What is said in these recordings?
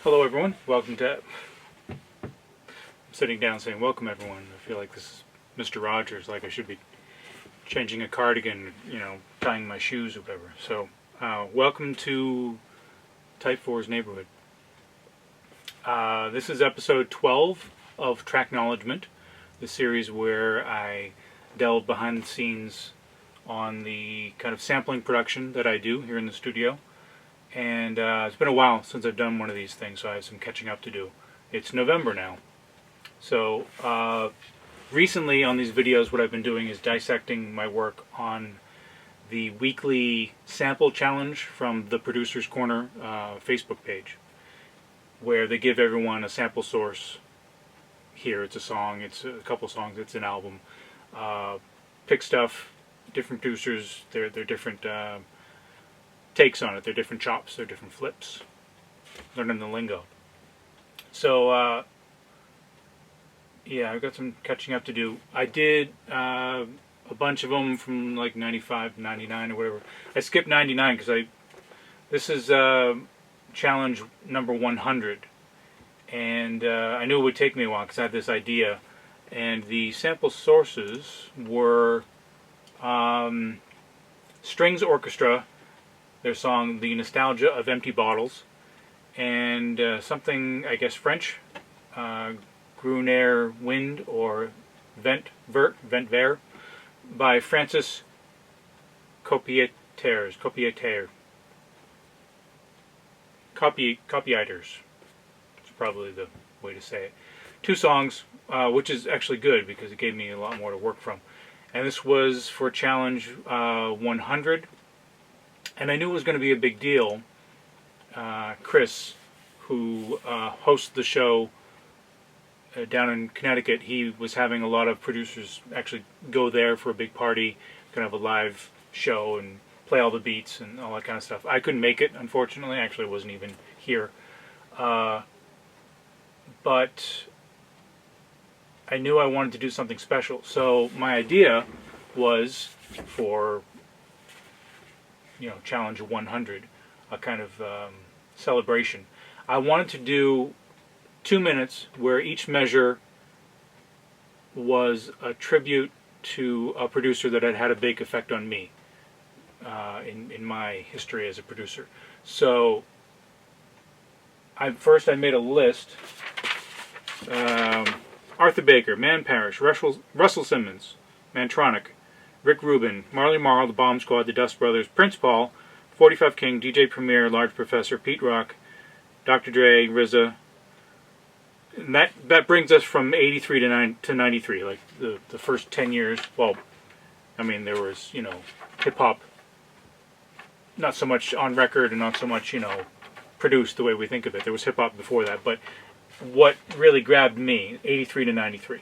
Hello everyone, welcome to... I'm sitting down saying welcome everyone. I feel like this is Mr. Rogers, like I should be changing a cardigan, tying my shoes or whatever. So, welcome to Type 4's Neighborhood. This is episode 12 of Tracknowledgement, the series where I delve behind the scenes on the kind of sampling production that I do here in the studio. And it's been a while since I've done one of these things, so I have some catching up to do. It's November now. So recently on these videos what I've been doing is dissecting my work on the weekly sample challenge from the Producer's Corner Facebook page, where they give everyone a sample source. Here it's a song, it's a couple songs, it's an album. Pick stuff, different producers, they're different takes on it, they're different chops, they're different flips. Learning the lingo. So yeah, I've got some catching up to do. I did a bunch of them from like 95, 99 or whatever. I skipped 99 because this is challenge number 100. And I knew it would take me a while because I had this idea. And the sample sources were Strings Orchestra, their song The Nostalgia of Empty Bottles, and something, I guess, French, Gruner Wind or Vent Ver, by Francis Copiaters. Copyiters. It's probably the way to say it. Two songs, which is actually good because it gave me a lot more to work from. And this was for challenge 100. And I knew it was going to be a big deal. Chris, who hosts the show down in Connecticut, he was having a lot of producers actually go there for a big party, kind of a live show and play all the beats and all that kind of stuff. I couldn't make it, unfortunately. Actually, I wasn't even here. But I knew I wanted to do something special. So my idea was for challenge 100, a kind of celebration. I wanted to do 2 minutes where each measure was a tribute to a producer that had had a big effect on me in my history as a producer. So first I made a list. Arthur Baker, Man Parrish, Russell Simmons, Mantronic, Rick Rubin, Marley Marl, The Bomb Squad, The Dust Brothers, Prince Paul, 45 King, DJ Premier, Large Professor, Pete Rock, Dr. Dre, RZA. And that brings us from 83 to 93, like the first 10 years. Well, I mean, there was, hip-hop, not so much on record and not so much, produced the way we think of it. There was hip-hop before that, but what really grabbed me, 83 to 93.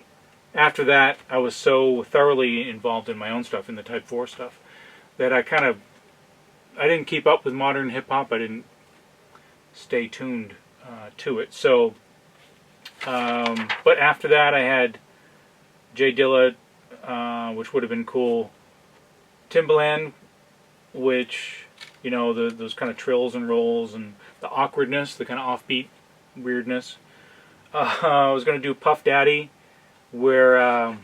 After that, I was so thoroughly involved in my own stuff, in the Type 4 stuff, that I didn't keep up with modern hip-hop. I didn't stay tuned to it. So, but after that, I had Jay Dilla, which would have been cool. Timbaland, which, those kind of trills and rolls and the awkwardness, the kind of offbeat weirdness. I was going to do Puff Daddy, where I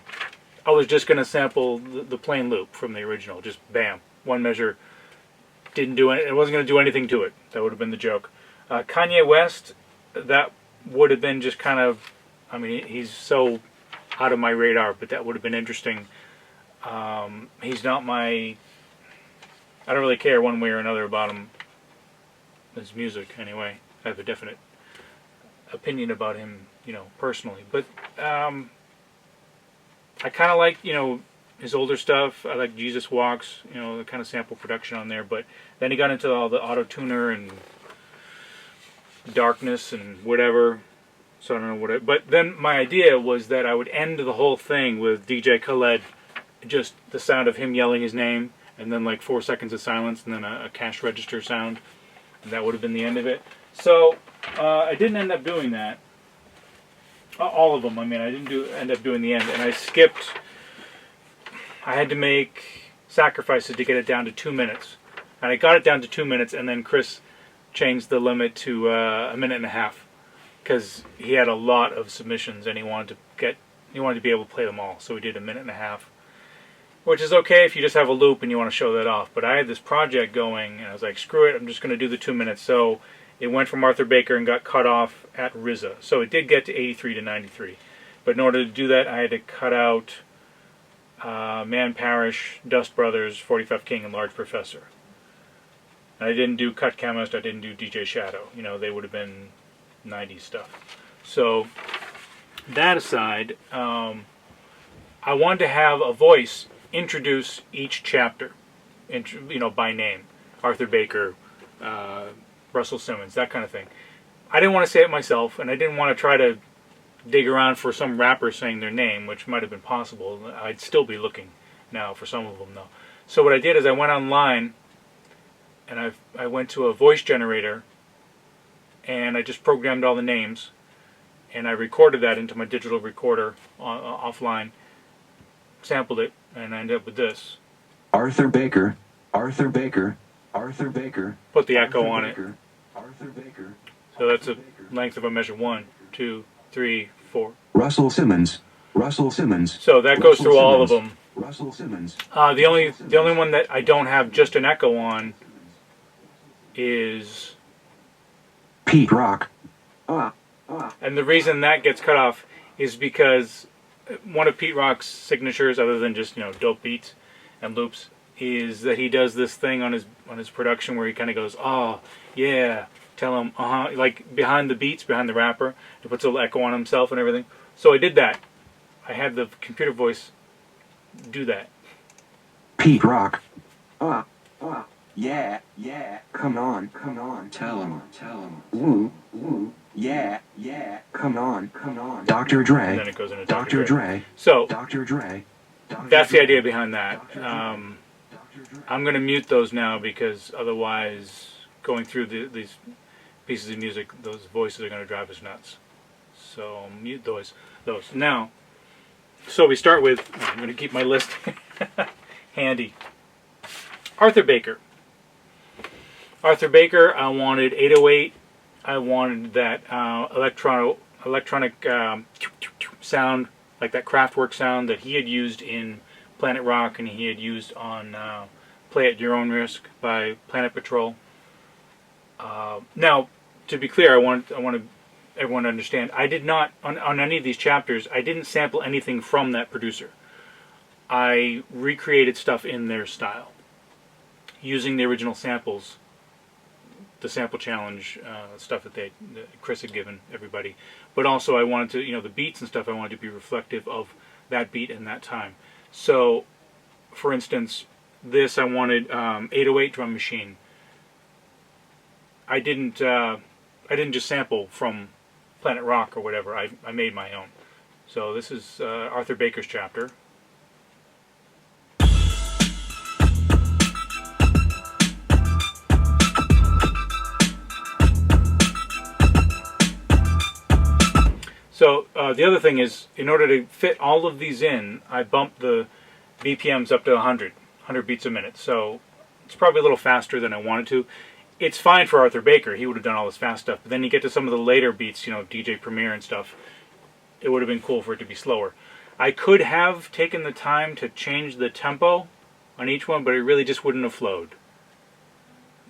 was just going to sample the plain loop from the original. Just bam, one measure. Didn't do it. It wasn't going to do anything to it. That would have been the joke. Kanye West, that would have been just kind of, he's so out of my radar, but that would have been interesting. He's not I don't really care one way or another about him, his music anyway. I have a definite opinion about him, personally. But I kind of like, his older stuff. I like Jesus Walks, the kind of sample production on there. But then he got into all the auto-tuner and darkness and whatever. So I don't know but then my idea was that I would end the whole thing with DJ Khaled, just the sound of him yelling his name, and then like 4 seconds of silence, and then a cash register sound. And that would have been the end of it. So I didn't end up doing that. All of them. I didn't end up doing the end, and I skipped. I had to make sacrifices to get it down to 2 minutes, and I got it down to 2 minutes, and then Chris changed the limit to a minute and a half. because he had a lot of submissions and he wanted to be able to play them all. So we did a minute and a half, which is okay if you just have a loop and you want to show that off. But I had this project going, and I was like, screw it, I'm just going to do the 2 minutes. So it went from Arthur Baker and got cut off at RZA. So it did get to 83 to 93. But in order to do that, I had to cut out Man Parrish, Dust Brothers, 45 King, and Large Professor. And I didn't do Cut Chemist, I didn't do DJ Shadow. You know, they would have been 90s stuff. So that aside, I wanted to have a voice introduce each chapter, by name. Arthur Baker, Russell Simmons, that kind of thing. I didn't want to say it myself, and I didn't want to try to dig around for some rapper saying their name, which might have been possible. I'd still be looking now for some of them, though. So what I did is I went online, and I went to a voice generator, and I just programmed all the names, and I recorded that into my digital recorder offline, sampled it, and I ended up with this. Arthur Baker, Arthur Baker, Arthur Baker. Put the echo on it. Arthur Baker. So that's a length of a measure 1, 2, 3, 4. Russell Simmons, Russell Simmons. So that goes through all of them. Russell Simmons. The only one that I don't have just an echo on is Pete Rock. And the reason that gets cut off is because one of Pete Rock's signatures, other than just dope beats and loops, is that he does this thing on his production where he kind of goes, oh yeah, tell him like behind the beats, behind the rapper, he puts a little echo on himself and everything. So I did that. I had the computer voice do that. Pete Rock. Yeah, come on, tell him, woo, yeah, come on, Dr. Dre, And then it goes into Dr. Dre, So Dr. Dre, that's the idea behind that. I'm going to mute those now because otherwise going through these pieces of music, those voices are going to drive us nuts. So I'll mute those. Now, so we start with, I'm going to keep my list handy. Arthur Baker. Arthur Baker, I wanted 808. I wanted that electronic sound, like that Kraftwerk sound that he had used in Planet Rock and he had used on Play at Your Own Risk by Planet Patrol. Now, to be clear, I want everyone to understand, I did not, on any of these chapters, I didn't sample anything from that producer. I recreated stuff in their style, using the original samples, the sample challenge stuff that Chris had given everybody. But also I wanted to, the beats and stuff, I wanted to be reflective of that beat and that time. So, for instance, this I wanted 808 drum machine. I didn't just sample from Planet Rock or whatever. I made my own. So this is Arthur Baker's chapter. So the other thing is, in order to fit all of these in, I bumped the BPMs up to 100 beats a minute. So it's probably a little faster than I wanted to. It's fine for Arthur Baker. He would have done all this fast stuff. But then you get to some of the later beats, DJ Premier and stuff. It would have been cool for it to be slower. I could have taken the time to change the tempo on each one, but it really just wouldn't have flowed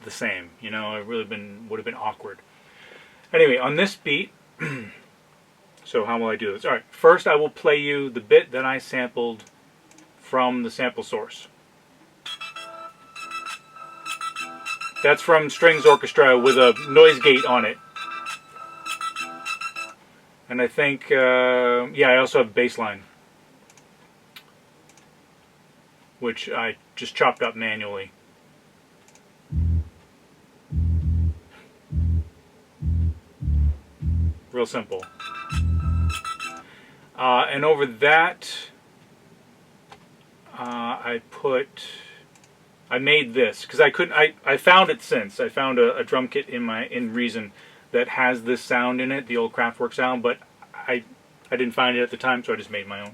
the same. It really would have been awkward. Anyway, on this beat, so how will I do this? All right, first I will play you the bit that I sampled from the sample source. That's from Strings Orchestra with a noise gate on it. And I think, I also have bass line, which I just chopped up manually. Real simple. And over that, I made this because I couldn't. I found it since. I found a drum kit in Reason that has this sound in it, the old Kraftwerk sound, but I didn't find it at the time, so I just made my own.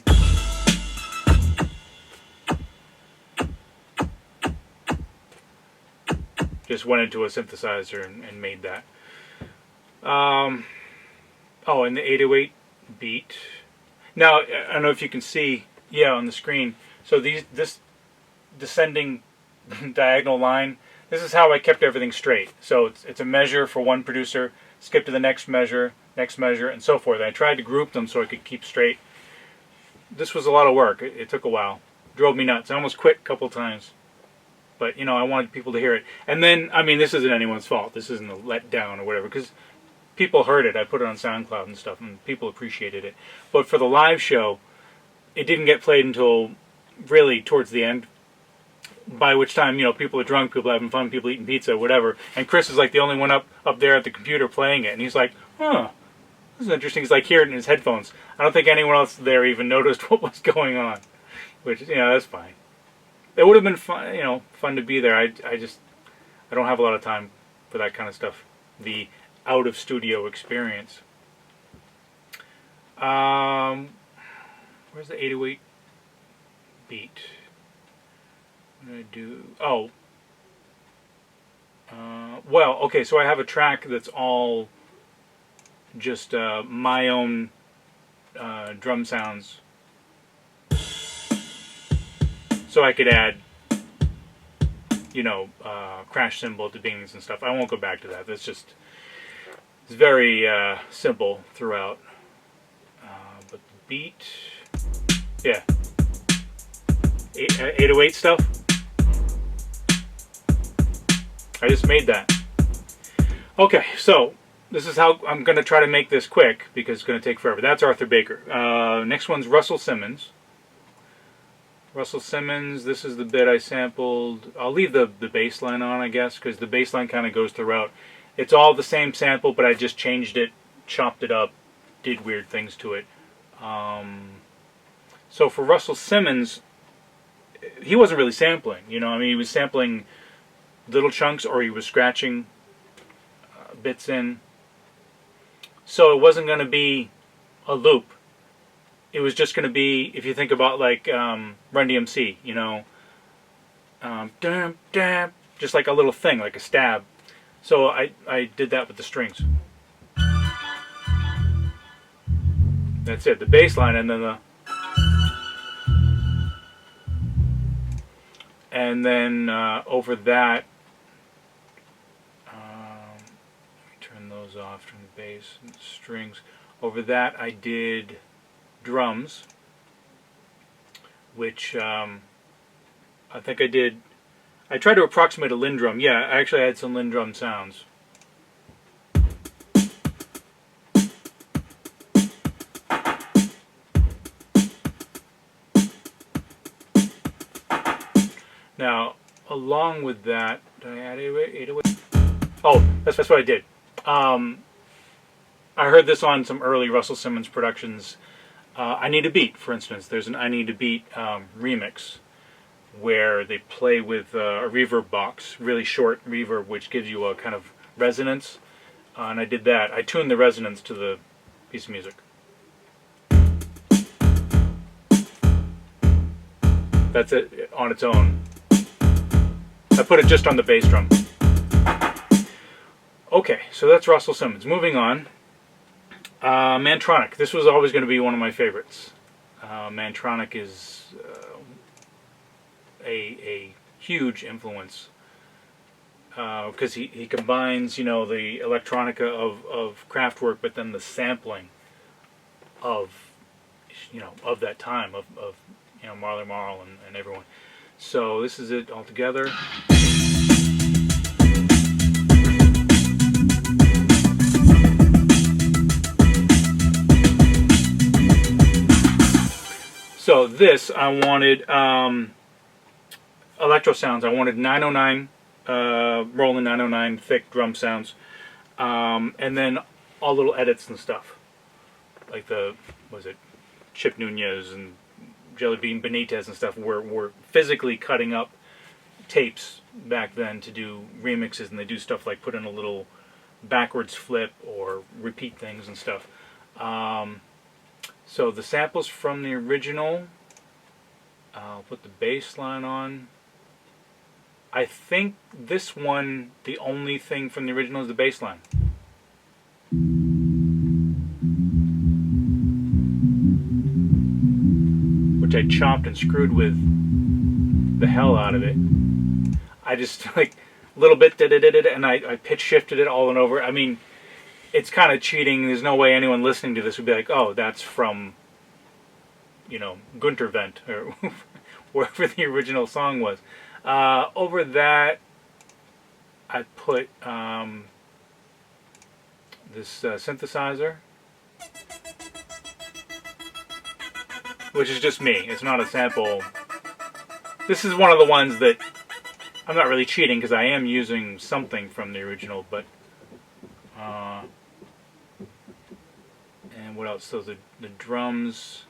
Just went into a synthesizer and made that. Oh, and the 808 beat. Now, I don't know if you can see, yeah, on the screen. So this descending diagonal line, this is how I kept everything straight. So it's a measure for one producer, skip to the next measure, and so forth. I tried to group them so I could keep straight. This was a lot of work. It took a while. Drove me nuts. I almost quit a couple times. But, I wanted people to hear it. And then, this isn't anyone's fault. This isn't a letdown or whatever, because people heard it. I put it on SoundCloud and stuff, and people appreciated it. But for the live show, it didn't get played until really towards the end, by which time, people are drunk, people are having fun, people eating pizza, whatever. And Chris is like the only one up there at the computer playing it. And he's like, huh, this is interesting. He's like hearing it in his headphones. I don't think anyone else there even noticed what was going on, which, that's fine. It would have been fun, fun to be there. I don't have a lot of time for that kind of stuff. The out of studio experience. Where's the 808 beat? What did I do? Oh. Well, okay, so I have a track that's all just my own drum sounds. So I could add, crash cymbal to bings and stuff. I won't go back to that. It's very simple throughout. But the beat, yeah. 808 stuff. I just made that. Okay, so this is how I'm going to try to make this quick because it's going to take forever. That's Arthur Baker. Next one's Russell Simmons. Russell Simmons, this is the bit I sampled. I'll leave the bass line on, I guess, because the bass line kind of goes throughout. It's all the same sample, but I just changed it, chopped it up, did weird things to it. So for Russell Simmons, he wasn't really sampling, he was sampling little chunks or he was scratching bits in. So it wasn't going to be a loop. It was just going to be, if you think about like Run DMC, just like a little thing, like a stab. So I did that with the strings. That's it, the bass line, and then over that, let me turn those off, turn the bass and the strings. Over that I did drums, which I think I tried to approximate a Lindrum. Yeah, I actually had some Lindrum sounds. Now, along with that, did I add 808? Oh, that's what I did. I heard this on some early Russell Simmons productions. I Need a Beat, for instance. There's an I Need a Beat remix where they play with a reverb box, really short reverb, which gives you a kind of resonance. And I did that. I tuned the resonance to the piece of music. That's it on its own. I put it just on the bass drum. Okay, so that's Russell Simmons. Moving on. Mantronic. This was always going to be one of my favorites. Mantronic is a huge influence because he combines, the electronica of Kraftwerk, but then the sampling of that time of Marley Marl and everyone. So this is it all together. So this, I wanted electro sounds. I wanted 909, Roland 909 thick drum sounds, and then all little edits and stuff, like Chip Nunez and Jelly Bean Benitez and stuff were physically cutting up tapes back then to do remixes, and they do stuff like put in a little backwards flip or repeat things and stuff. So the samples from the original, I'll put the bass line on. I think this one, the only thing from the original is the bass line. which I chopped and screwed with the hell out of it. I just like a little bit and I pitch shifted it all and over. I mean, it's kind of cheating. There's no way anyone listening to this would be like, oh, that's from, you know, Gunter Vent or wherever the original song was. Over that, I put this synthesizer, which is just me. It's not a sample. This is one of the ones that I'm not really cheating because I am using something from the original, but and what else? So the drums.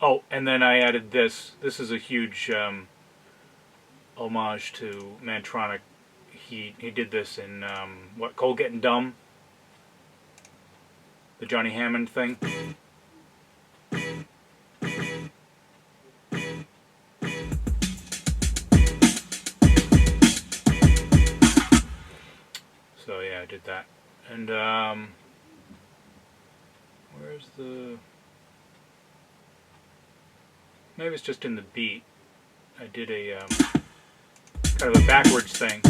Oh, and then I added this. This is a huge homage to Mantronic. He did this in what, Cold Getting Dumb, the Johnny Hammond thing. So yeah, I did that. And where's the? Maybe it's just in the beat. I did a kind of a backwards thing.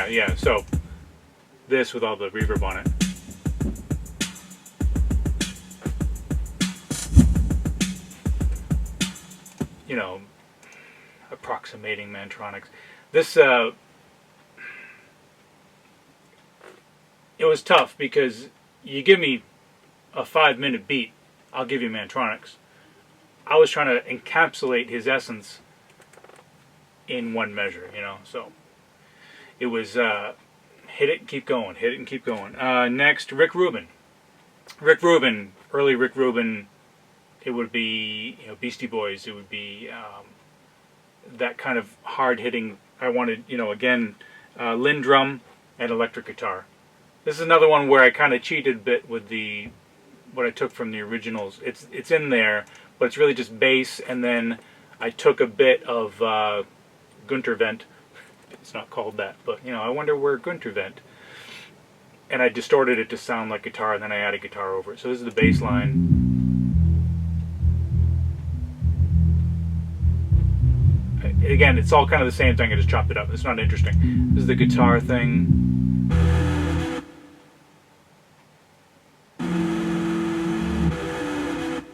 Yeah, so this with all the reverb on it. You know, approximating Mantronics. This, it was tough because you give me a 5-minute beat, I'll give you Mantronics. I was trying to encapsulate his essence in one measure, you know, so it was hit it and keep going, hit it and keep going. Next, Rick Rubin. Rick Rubin, early Rick Rubin, it would be, you know, Beastie Boys, it would be that kind of hard-hitting. I wanted, you know, again, Linn drum and electric guitar. This is another one where I kind of cheated a bit with the what I took from the originals. It's in there, but it's really just bass, and then I took a bit of Gunter Vent. It's not called that, but you know, I wonder where Gunter Vent. And I distorted it to sound like guitar, and then I added guitar over it. So this is the bass line. Again, it's all kind of the same thing. I just chopped it up. It's not interesting. This is the guitar thing.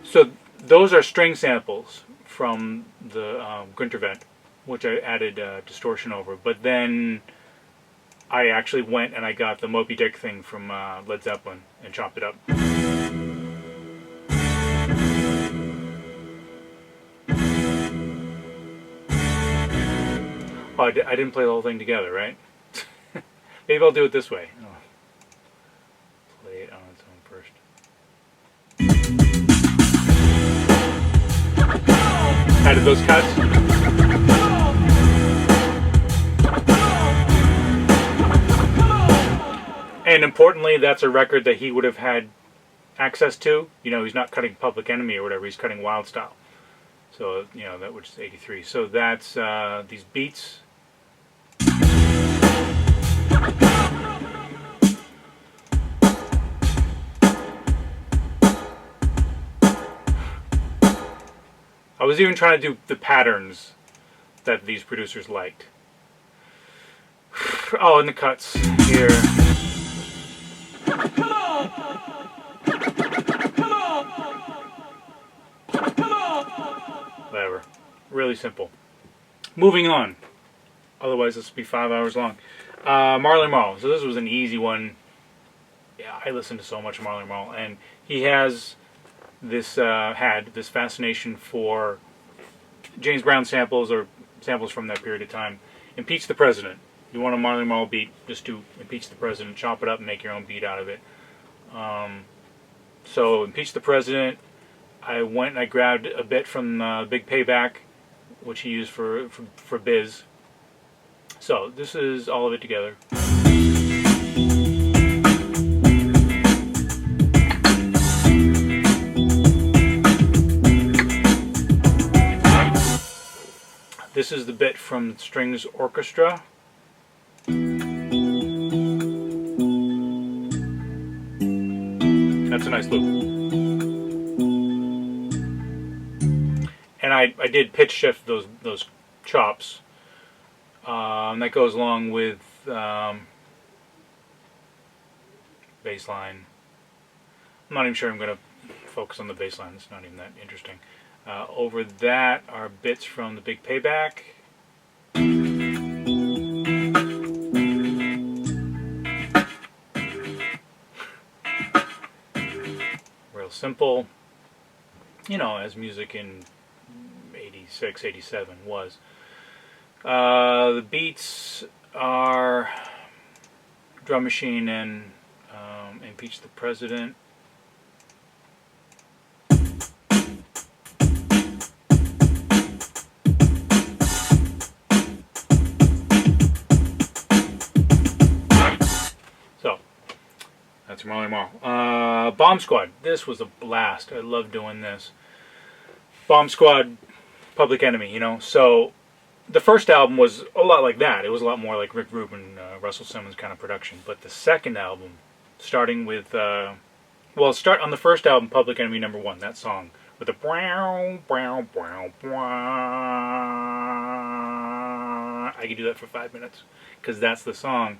So those are string samples from the Gunter Vent, which I added distortion over. But then I actually went and I got the Moby Dick thing from Led Zeppelin and chopped it up. Oh, I didn't play the whole thing together, right? Maybe I'll do it this way. Oh. Play it on its own first. Added those cuts. And importantly, that's a record that he would have had access to. You know, he's not cutting Public Enemy or whatever, he's cutting Wild Style. So, you know, that was 83. So that's these beats. I was even trying to do the patterns that these producers liked. Oh, and the cuts here. Whatever. Really simple. Moving on. Otherwise this will be 5 hours long. Marley Marl. So this was an easy one. Yeah, I listened to so much Marley Marl. And he has this, had this fascination for James Brown samples or samples from that period of time. Impeach the President. You want a Marley Marl beat, just do Impeach the President, chop it up and make your own beat out of it. So Impeach the President, I went and I grabbed a bit from Big Payback, which he used for Biz. So this is all of it together. is the bit from Strings Orchestra. That's a nice loop. And I did pitch shift those chops. And that goes along with bass line. I'm not even sure I'm going to focus on the bass line. It's not even that interesting. Over that are bits from the Big Payback. Real simple. You know, as music in 86, 87 was. The beats are Drum Machine and Impeach the President. So, that's Marley Marl. Bomb Squad. This was a blast. I love doing this. Bomb Squad, Public Enemy, you know. So, the first album was a lot like that. It was a lot more like Rick Rubin, Russell Simmons kind of production. But the second album, starting with, start on the first album, Public Enemy #1, that song, with the brow, brow, brow, brow. I could do that for 5 minutes, because that's the song.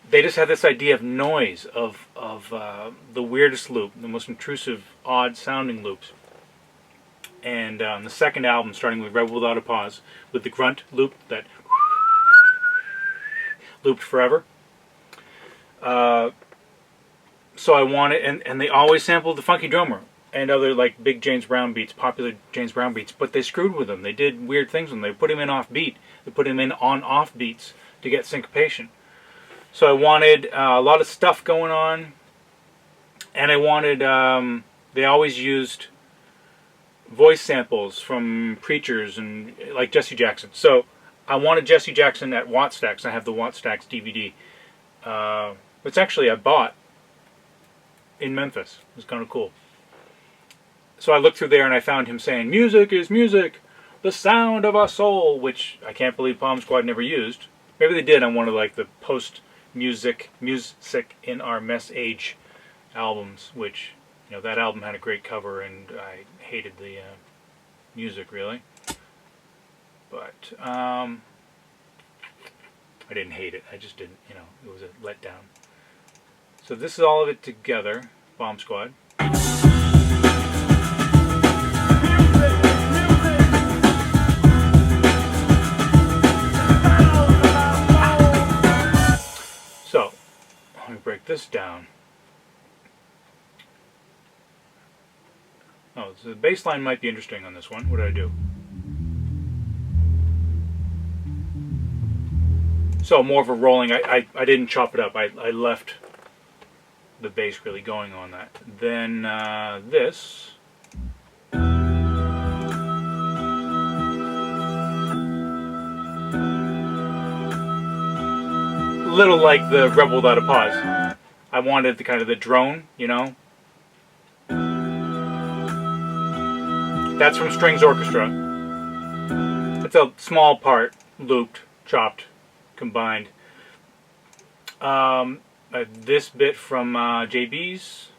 They just had this idea of noise, of the weirdest loop, the most intrusive, odd sounding loops. And the second album, starting with Rebel Without a Pause, with the grunt loop that looped forever. So I wanted, and they always sampled the Funky Drummer and other like big James Brown beats, popular James Brown beats, but they screwed with them. They did weird things when they put him in off beat. They put him in on off beats to get syncopation. So I wanted a lot of stuff going on, and I wanted, they always used voice samples from preachers and like Jesse Jackson. So I wanted Jesse Jackson at Wattstacks. I have the Wattstacks DVD. Which actually I bought in Memphis. It was kind of cool. So I looked through there and I found him saying, "Music is music, the sound of our soul," which I can't believe Bomb Squad never used. Maybe they did on one of like the post-music in our mess age albums, which, you know, that album had a great cover and I hated the music really. But I didn't hate it. I just didn't, you know, it was a letdown. So this is all of it together, Bomb Squad. So, let me break this down. Oh, so the bass line might be interesting on this one. What did I do? So more of a rolling. I didn't chop it up. I left the bass really going on that. Then this. Little like the Rebel Without a Pause. I wanted the kind of the drone, you know. That's from Strings Orchestra. It's a small part, looped, chopped, combined. This bit from JB's.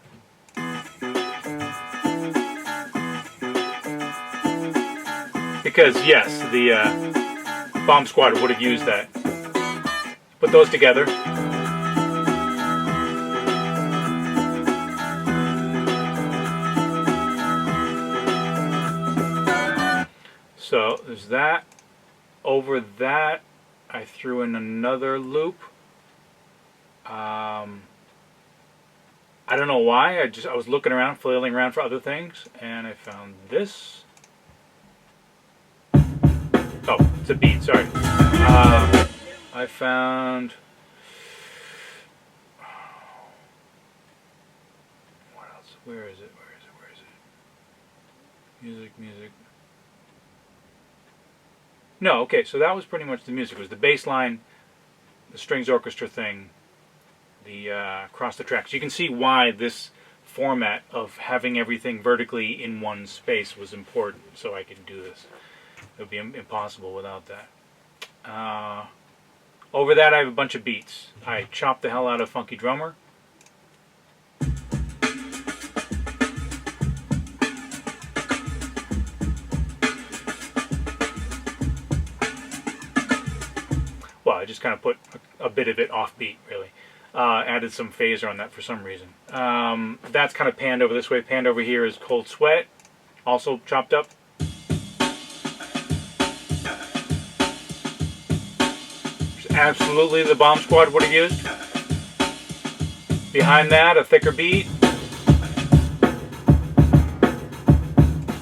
Because yes, the Bomb Squad would have used that. Put those together. So there's that. Over that, I threw in another loop. I don't know why. I was looking around, flailing around for other things, and I found this. Oh, it's a beat. Sorry. I found. What else? Where is it? Where is it? Where is it? Music. No, okay, so that was pretty much the music. It was the bass line, the Strings Orchestra thing, the across the tracks. You can see why this format of having everything vertically in one space was important, so I could do this. It would be impossible without that. Over that, I have a bunch of beats. I chopped the hell out of Funky Drummer. Well, I just kind of put a bit of it offbeat, really. Added some phaser on that for some reason. That's kind of panned over this way. Panned over here is Cold Sweat, also chopped up. Absolutely the Bomb Squad would have used. Behind that, a thicker beat.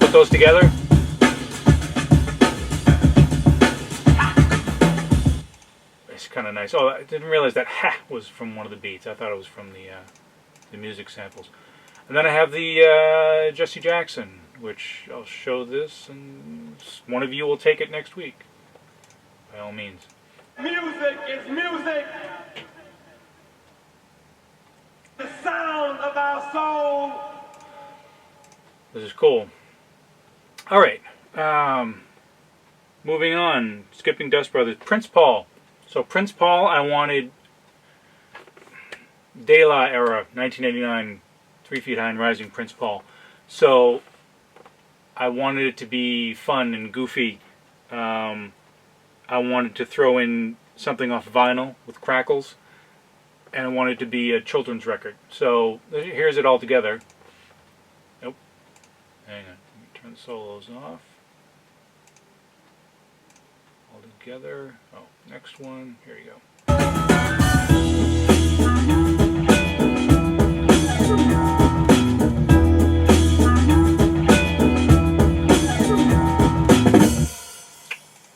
Put those together. It's kind of nice. Oh, I didn't realize that ha was from one of the beats. I thought it was from the music samples. And then I have the Jesse Jackson, which I'll show this, and one of you will take it next week, by all means. Music is music. The sound of our soul. This is cool. All right. Moving on. Skipping Dust Brothers. Prince Paul. So Prince Paul, I wanted De La era, 1989, 3 Feet High and Rising Prince Paul. So I wanted it to be fun and goofy. I wanted to throw in something off vinyl with crackles, and I wanted it to be a children's record. So here's it all together. Nope. Hang on. Let me turn the solos off. All together. Oh, next one. Here you go.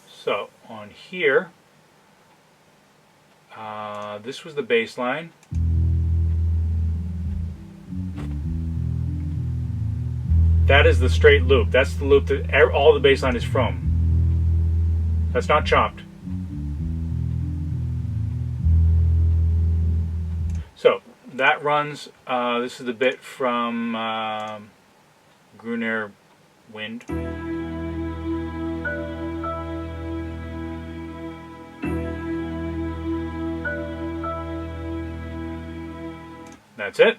So on here, this was the bass line. That is the straight loop. That's the loop that all the bass line is from. That's not chopped. So that runs. This is the bit from Gruner Wind. That's it.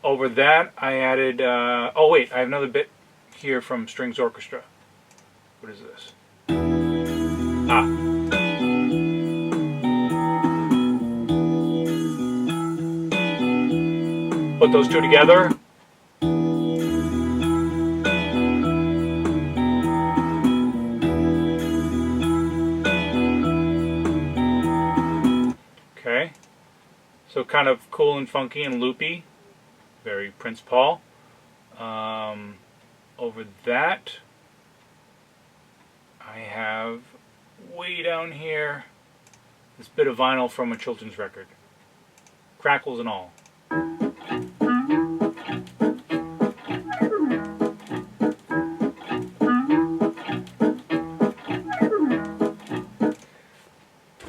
Over that, I added. Oh wait, I have another bit here from Strings Orchestra. What is this? Ah. Put those two together. Okay. So kind of cool and funky and loopy. Very Prince Paul. Over that, I have way down here this bit of vinyl from a children's record. Crackles and all.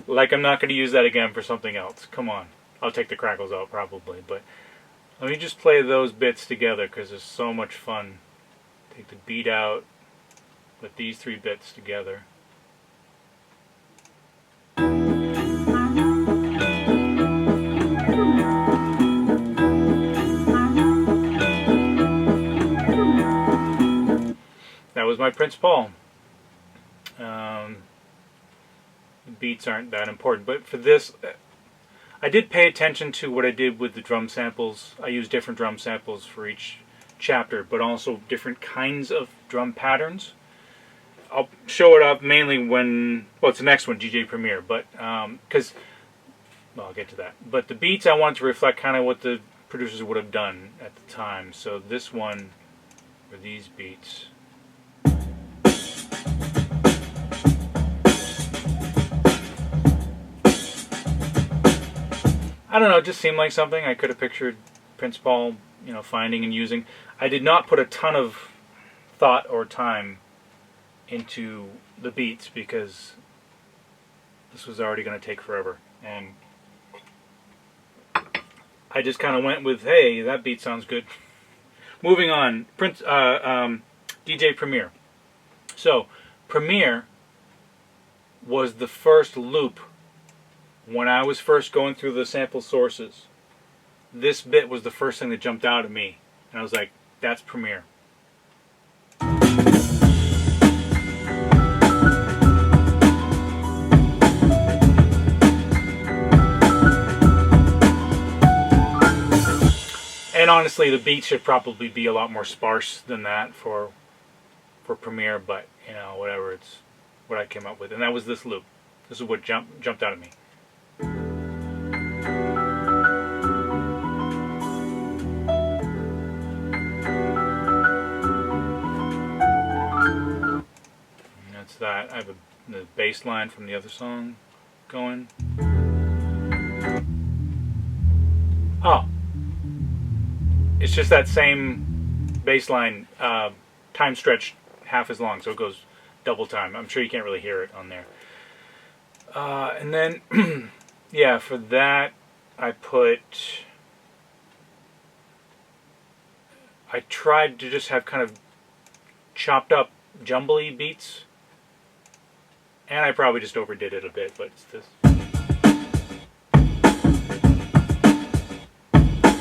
Like I'm not going to use that again for something else. Come on. I'll take the crackles out probably, but let me just play those bits together because it's so much fun. Take the beat out with these three bits together. That was my Prince Paul. The beats aren't that important, but for this, I did pay attention to what I did with the drum samples. I used different drum samples for each chapter, but also different kinds of drum patterns. I'll show it up mainly when, well, it's the next one, DJ Premier, but because, well, I'll get to that. But the beats I wanted to reflect kind of what the producers would have done at the time. So this one, or these beats. I don't know, it just seemed like something I could have pictured Prince Paul, you know, finding and using. I did not put a ton of thought or time into the beats because this was already going to take forever. And I just kind of went with, hey, that beat sounds good. Moving on, DJ Premier. So, Premiere was the first loop when I was first going through the sample sources. This bit was the first thing that jumped out at me, and I was like, that's Premiere. And honestly, the beat should probably be a lot more sparse than that for Premiere, but you know, whatever, it's what I came up with. And that was this loop. This is what jumped out at me. And that's that. I have the bass line from the other song going. Oh. It's just that same bass line, time stretched half as long, so it goes double time. I'm sure you can't really hear it on there. And then, yeah, for that, I tried to just have kind of chopped up, jumbly beats, and I probably just overdid it a bit, but it's this.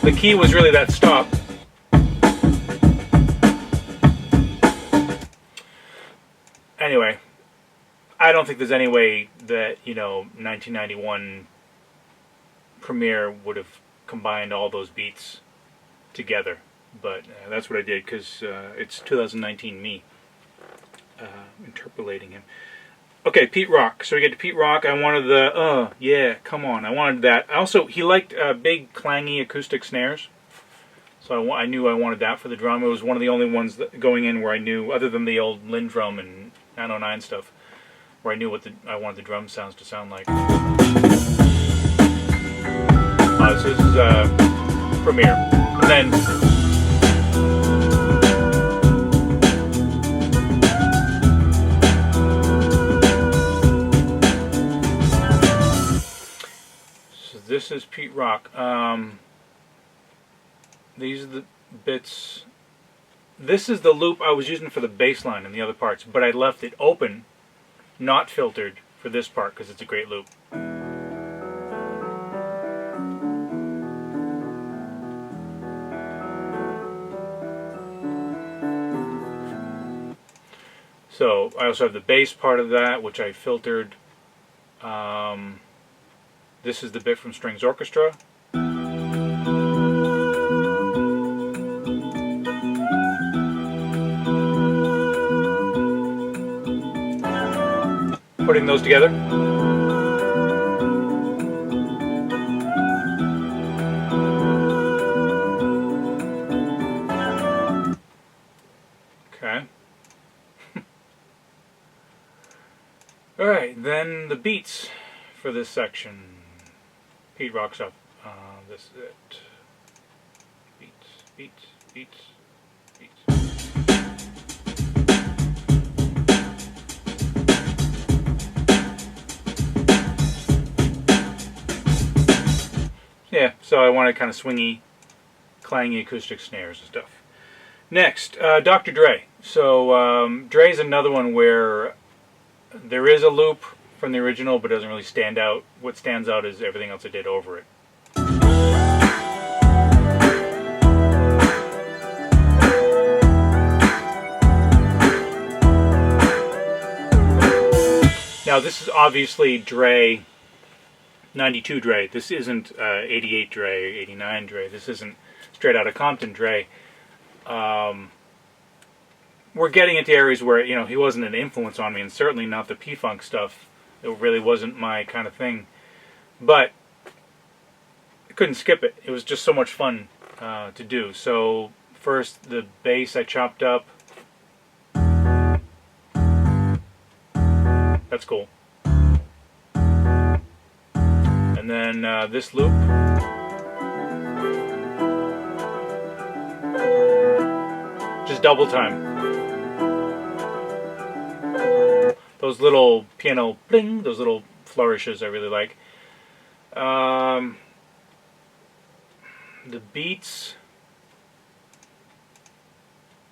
The key was really that stop. Anyway, I don't think there's any way that, 1991 Premiere would have combined all those beats together. But that's what I did, because it's 2019 me interpolating him. Okay, Pete Rock. So we get to Pete Rock. I wanted the, yeah, come on. I wanted that. Also, he liked big, clangy acoustic snares. So I knew I wanted that for the drum. It was one of the only ones that going in where I knew, other than the old Linn drum and 909 stuff, where I knew what I wanted the drum sounds to sound like. So this is Premiere. And then this is Pete Rock. These are the bits. This is the loop I was using for the bass line and the other parts, but I left it open, not filtered, for this part because it's a great loop. So I also have the bass part of that, which I filtered. This is the bit from Strings Orchestra. Putting those together. Okay. Alright, then the beats for this section. Pete Rock's up. This is it. Beats, beats, beats, beats. Yeah, so I wanted kind of swingy, clangy acoustic snares and stuff. Next, Dr. Dre. So Dre's another one where there is a loop from the original, but it doesn't really stand out. What stands out is everything else I did over it. Now this is obviously Dre, 92 Dre. This isn't 88 Dre, 89 Dre. This isn't straight out of Compton Dre. We're getting into areas where, he wasn't an influence on me, and certainly not the P-Funk stuff. It really wasn't my kind of thing. But I couldn't skip it. It was just so much fun to do. So first, the bass I chopped up. That's cool. And then this loop. Just double time. Those little piano bling, those little flourishes I really like. The beats.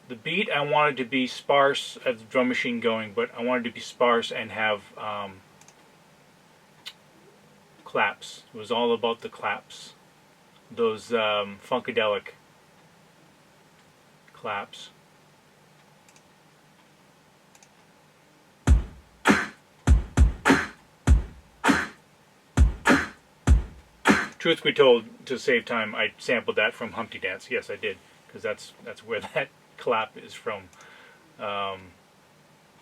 The beat I wanted to be sparse as the drum machine going, but I wanted to be sparse and have claps. It was all about the claps. Those funkadelic claps. Truth be told, to save time, I sampled that from Humpty Dance. Yes, I did, because that's where that clap is from.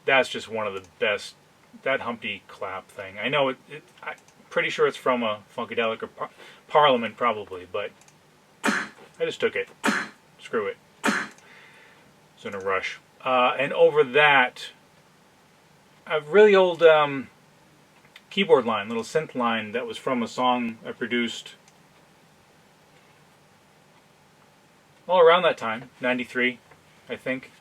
That's just one of the best. That Humpty clap thing. I know I'm pretty sure it's from a Funkadelic or Parliament, probably, but I just took it. Screw it. It's in a rush. And over that, a really old keyboard line, little synth line that was from a song I produced all around that time, 93, I think.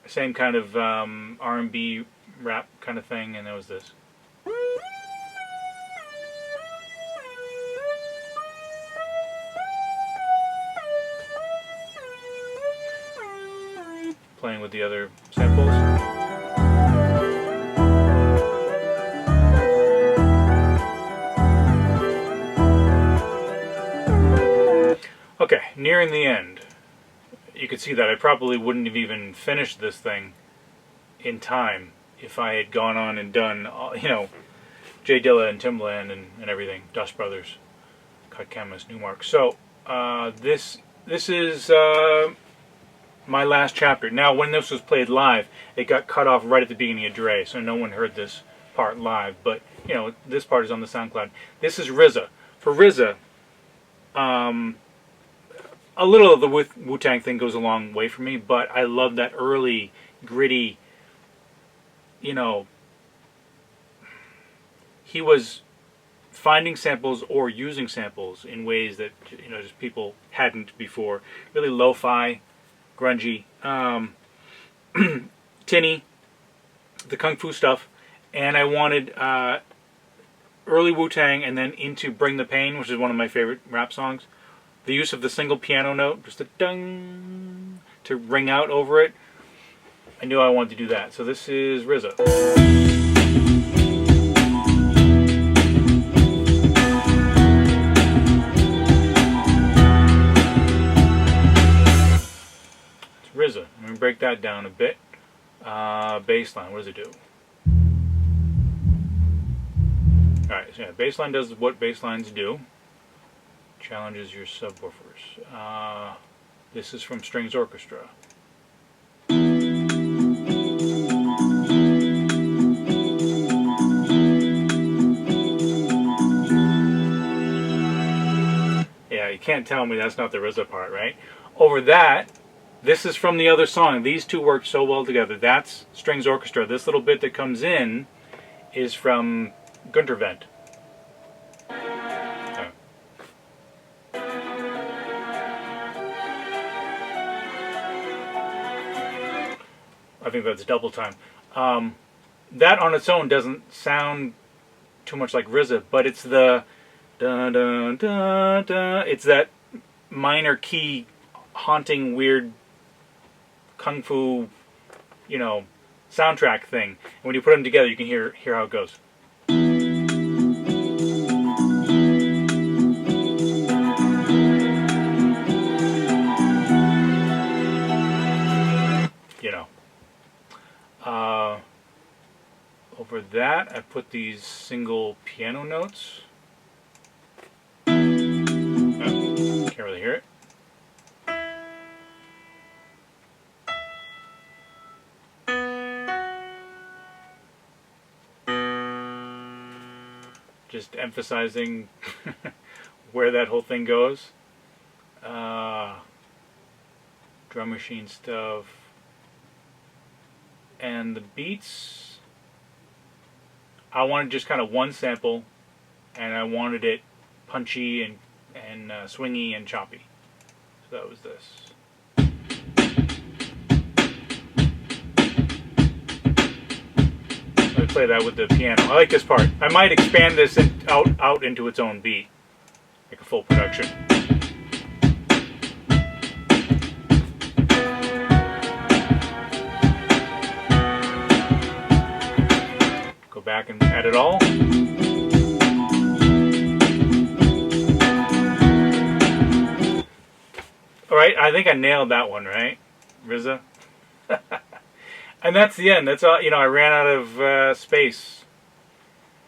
Same kind of R&B rap kind of thing, and there was this. Playing with the other samples. Okay, nearing the end. You can see that I probably wouldn't have even finished this thing in time if I had gone on and done, you know, Jay Dilla and Timbaland and everything, Dust Brothers, Cut Chemist, Newmark. So this is my last chapter. Now, when this was played live, it got cut off right at the beginning of Dre, so no one heard this part live. But you know, this part is on the SoundCloud. This is RZA. For RZA, a little of the Wu-Tang thing goes a long way for me, but I love that early, gritty, you know, he was finding samples or using samples in ways that, you know, just people hadn't before. Really lo-fi, grungy, tinny, the Kung Fu stuff, and I wanted early Wu-Tang and then into Bring the Pain, which is one of my favorite rap songs. The use of the single piano note, just a dung, to ring out over it. I knew I wanted to do that. So this is RZA. It's RZA. I'm going to break that down a bit. Bass line, what does it do? Alright, so yeah, bass line does what bass lines do. Challenges your subwoofers. This is from Strings Orchestra. Yeah, you can't tell me that's not the RZA part, right? Over that, this is from the other song. These two work so well together. That's Strings Orchestra. This little bit that comes in is from Gunter Vent. I think that's double time. That on its own doesn't sound too much like RZA, but it's the dun dun dun dun. It's that minor key, haunting, weird kung fu, you know, soundtrack thing. And when you put them together, you can hear how it goes. You know. Over that, I put these single piano notes. Oh, can't really hear it. Just emphasizing where that whole thing goes. Drum machine stuff. And the beats, I wanted just kind of one sample, and I wanted it punchy and swingy and choppy. So that was this. Let me play that with the piano. I like this part. I might expand this out into its own beat, like a full production. Had it all. Alright, I think I nailed that one, right? RZA? And that's the end. That's all. You know, I ran out of space.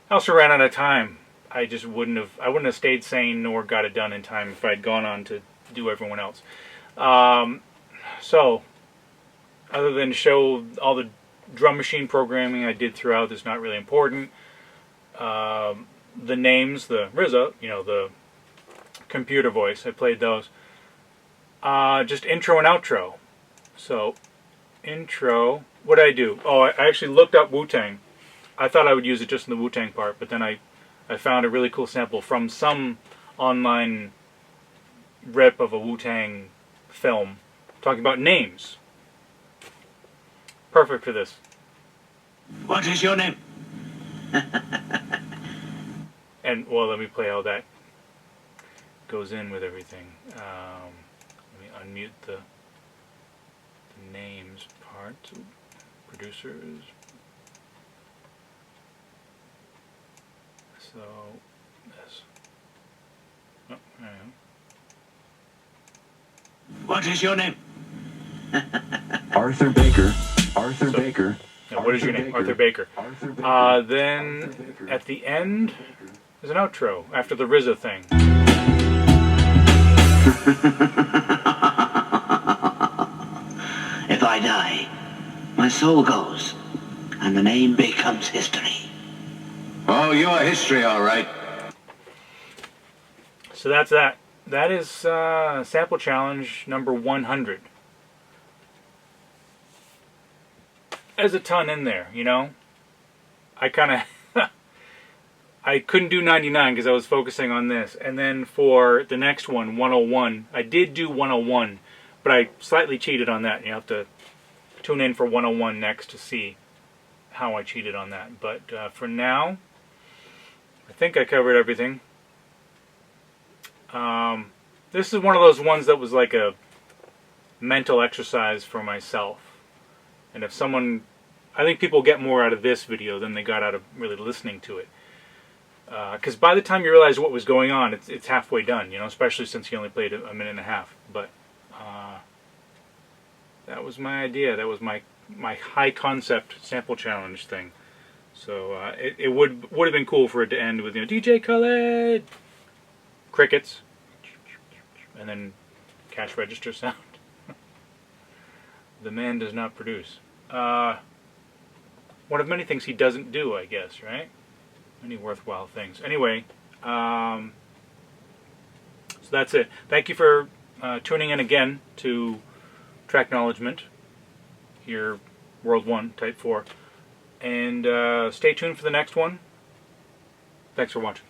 I also ran out of time. I just wouldn't have stayed sane nor got it done in time if I'd gone on to do everyone else. So, other than show all the drum machine programming I did throughout that's not really important. The names, the RZA, you know, the computer voice, I played those. Just intro and outro. So, intro, what did I do? Oh, I actually looked up Wu-Tang. I thought I would use it just in the Wu-Tang part, but then I found a really cool sample from some online rip of a Wu-Tang film talking about names. Perfect for this. What is your name? And, well, let me play how that goes in with everything. Let me unmute the names part. Producers. So, this. Oh, there I am. What is your name? Arthur Baker. Arthur So- Baker. Now, what is your name? Arthur Baker. Arthur Baker. Then, at the end, there's an outro after the RZA thing. If I die, my soul goes, and the name becomes history. Oh, you're history, all right. So that's that. That is sample challenge number 100. There's a ton in there, you know. I kind of I couldn't do 99 because I was focusing on this. And then for the next one, 101, I did do 101, but I slightly cheated on that. You have to tune in for 101 next to see how I cheated on that. But for now, I think I covered everything. This is one of those ones that was like a mental exercise for myself. And if someone, I think people get more out of this video than they got out of really listening to it. Because by the time you realize what was going on, it's halfway done, you know, especially since you only played a minute and a half. But that was my idea. That was my high concept sample challenge thing. So it would have been cool for it to end with, you know, DJ Khaled, crickets, and then cash register sound. The man does not produce. One of many things he doesn't do, I guess, right? Many worthwhile things. Anyway, so that's it. Thank you for tuning in again to Tracknowledgement, here, World 1, Type 4. And stay tuned for the next one. Thanks for watching.